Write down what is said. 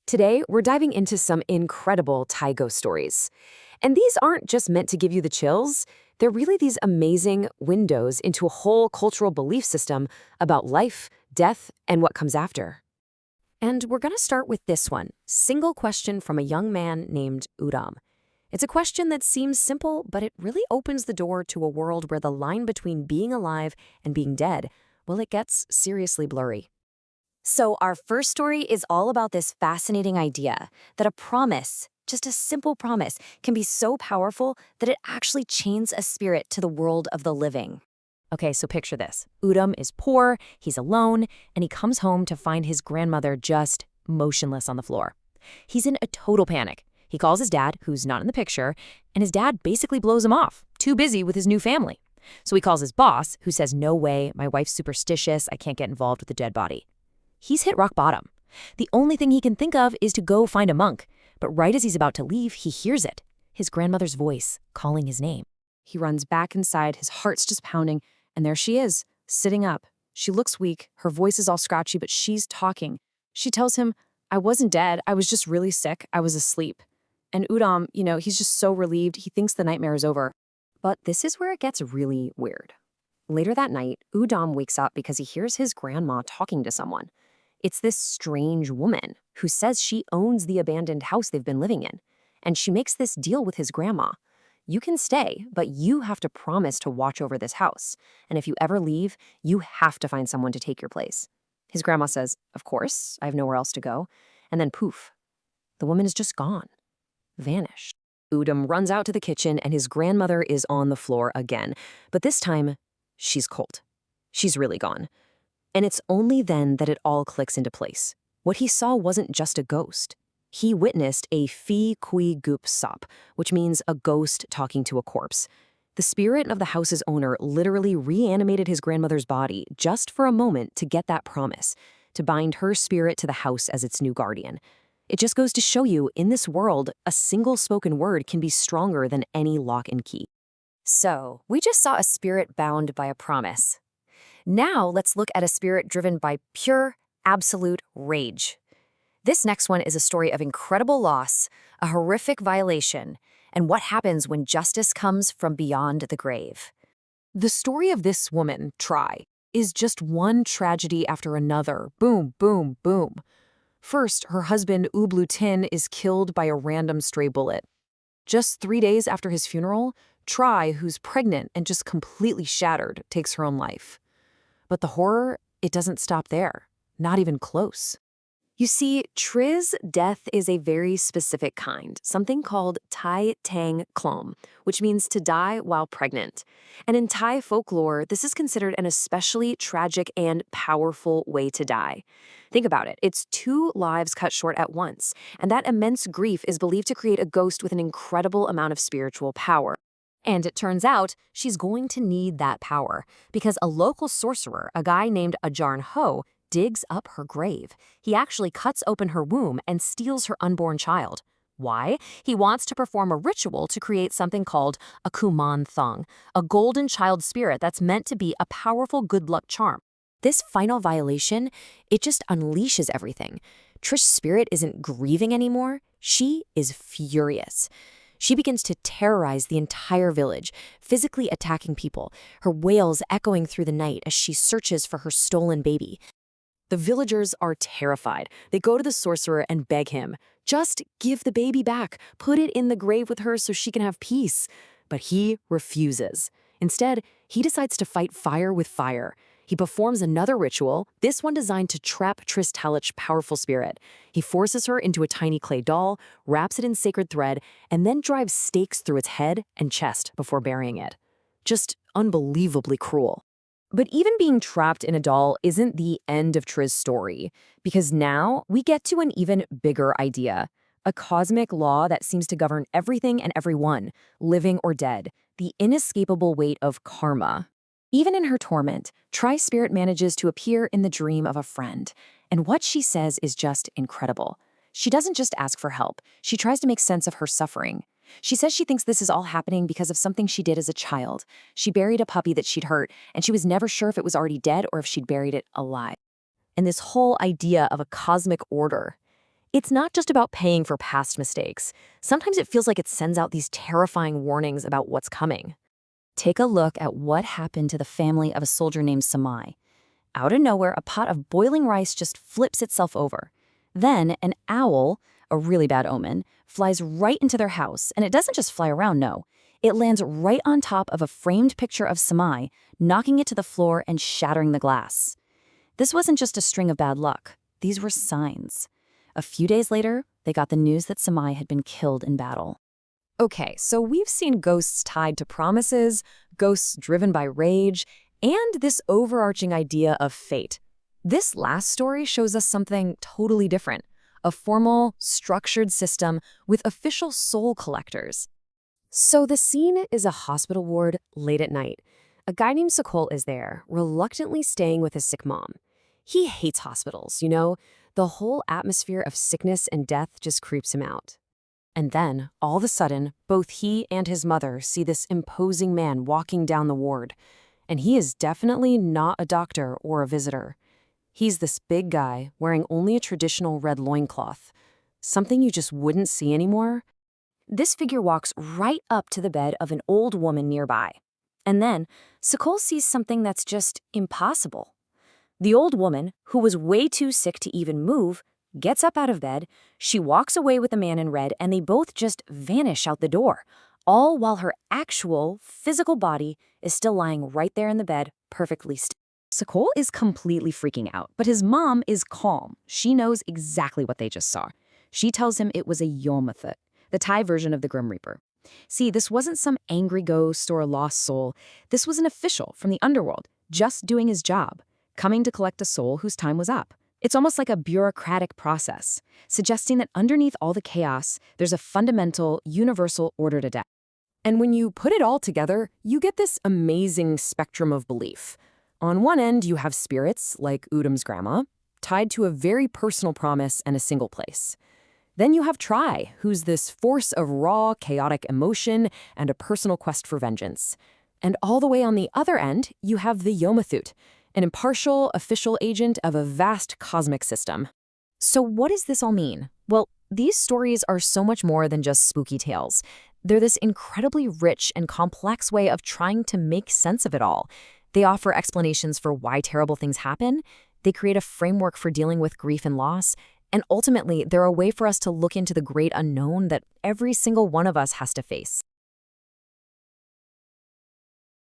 Today, we're diving into some incredible Thai ghost stories. And these aren't just meant to give you the chills, they're really these amazing windows into a whole cultural belief system about life, death, and what comes after. And we're going to start with this one, single question from a young man named Udom. It's a question that seems simple, but it really opens the door to a world where the line between being alive and being dead, well, it gets seriously blurry. So our first story is all about this fascinating idea that a promise, just a simple promise, can be so powerful that it actually chains a spirit to the world of the living. Okay, so picture this. Udom is poor, he's alone, and he comes home to find his grandmother just motionless on the floor. He's in a total panic. He calls his dad, who's not in the picture, and his dad basically blows him off, too busy with his new family. So he calls his boss, who says, "No way, my wife's superstitious, I can't get involved with the dead body." He's hit rock bottom. The only thing he can think of is to go find a monk. But right as he's about to leave, he hears it, his grandmother's voice calling his name. He runs back inside, his heart's just pounding, and there she is, sitting up. She looks weak, her voice is all scratchy, but she's talking. She tells him, "I wasn't dead, I was just really sick, I was asleep." And Udom, he's just so relieved, he thinks the nightmare is over. But this is where it gets really weird. Later that night, Udom wakes up because he hears his grandma talking to someone. It's this strange woman who says she owns the abandoned house they've been living in. And she makes this deal with his grandma. You can stay, but you have to promise to watch over this house. And if you ever leave, you have to find someone to take your place. His grandma says, "Of course, I have nowhere else to go." And then poof, the woman is just gone, vanished. Udom runs out to the kitchen and his grandmother is on the floor again. But this time, she's cold. She's really gone. And it's only then that it all clicks into place. What he saw wasn't just a ghost. He witnessed a phi kui goop sop, which means a ghost talking to a corpse. The spirit of the house's owner literally reanimated his grandmother's body just for a moment to get that promise, to bind her spirit to the house as its new guardian. It just goes to show you, in this world, a single spoken word can be stronger than any lock and key. So, we just saw a spirit bound by a promise. Now let's look at a spirit driven by pure, absolute rage. This next one is a story of incredible loss, a horrific violation, and what happens when justice comes from beyond the grave. The story of this woman, Tri, is just one tragedy after another. Boom, boom, boom. First, her husband, Ublu Tin, is killed by a random stray bullet. Just 3 days after his funeral, Tri, who's pregnant and just completely shattered, takes her own life. But the horror, it doesn't stop there. Not even close. You see, Tri's death is a very specific kind, something called Tang clom, which means to die while pregnant. And in Thai folklore, this is considered an especially tragic and powerful way to die. Think about it. It's 2 lives cut short at once, and that immense grief is believed to create a ghost with an incredible amount of spiritual power. And it turns out she's going to need that power because a local sorcerer, a guy named Ajarn Ho, digs up her grave. He actually cuts open her womb and steals her unborn child. Why? He wants to perform a ritual to create something called a Kuman Thong, a golden child spirit that's meant to be a powerful good luck charm. This final violation, it just unleashes everything. Trish's spirit isn't grieving anymore. She is furious. She begins to terrorize the entire village, physically attacking people, her wails echoing through the night as she searches for her stolen baby. The villagers are terrified. They go to the sorcerer and beg him, "Just give the baby back, put it in the grave with her so she can have peace." But he refuses. Instead, he decides to fight fire with fire. He performs another ritual, this one designed to trap Tris Talic's powerful spirit. He forces her into a tiny clay doll, wraps it in sacred thread, and then drives stakes through its head and chest before burying it. Just unbelievably cruel. But even being trapped in a doll isn't the end of Tris' story, because now we get to an even bigger idea. A cosmic law that seems to govern everything and everyone, living or dead, the inescapable weight of karma. Even in her torment, Tri's spirit manages to appear in the dream of a friend, and what she says is just incredible. She doesn't just ask for help, she tries to make sense of her suffering. She says she thinks this is all happening because of something she did as a child. She buried a puppy that she'd hurt, and she was never sure if it was already dead or if she'd buried it alive. And this whole idea of a cosmic order, It's not just about paying for past mistakes. Sometimes it feels like it sends out these terrifying warnings about what's coming. Take a look at what happened to the family of a soldier named Samai. Out of nowhere, a pot of boiling rice just flips itself over. Then an owl, a really bad omen, flies right into their house, and it doesn't just fly around, no. It lands right on top of a framed picture of Samai, knocking it to the floor and shattering the glass. This wasn't just a string of bad luck. These were signs. A few days later, they got the news that Samai had been killed in battle. Okay, so we've seen ghosts tied to promises, ghosts driven by rage, and this overarching idea of fate. This last story shows us something totally different, a formal, structured system with official soul collectors. So the scene is a hospital ward late at night. A guy named Sokol is there, reluctantly staying with his sick mom. He hates hospitals, The whole atmosphere of sickness and death just creeps him out. And then, all of a sudden, both he and his mother see this imposing man walking down the ward. And he is definitely not a doctor or a visitor. He's this big guy wearing only a traditional red loincloth, something you just wouldn't see anymore. This figure walks right up to the bed of an old woman nearby. And then, Sokol sees something that's just impossible. The old woman, who was way too sick to even move, gets up out of bed, she walks away with the man in red, and they both just vanish out the door, all while her actual, physical body is still lying right there in the bed, perfectly still. Sokol is completely freaking out, but his mom is calm. She knows exactly what they just saw. She tells him it was a Yomathut, the Thai version of the Grim Reaper. See, this wasn't some angry ghost or a lost soul. This was an official from the underworld, just doing his job, coming to collect a soul whose time was up. It's almost like a bureaucratic process, suggesting that underneath all the chaos, there's a fundamental, universal order to death. And when you put it all together, you get this amazing spectrum of belief. On one end, you have spirits, like Udom's grandma, tied to a very personal promise and a single place. Then you have Tri, who's this force of raw, chaotic emotion and a personal quest for vengeance. And all the way on the other end, you have the Yomathut, an impartial, official agent of a vast cosmic system. So what does this all mean? Well, these stories are so much more than just spooky tales. They're this incredibly rich and complex way of trying to make sense of it all. They offer explanations for why terrible things happen, they create a framework for dealing with grief and loss, and ultimately, they're a way for us to look into the great unknown that every single one of us has to face.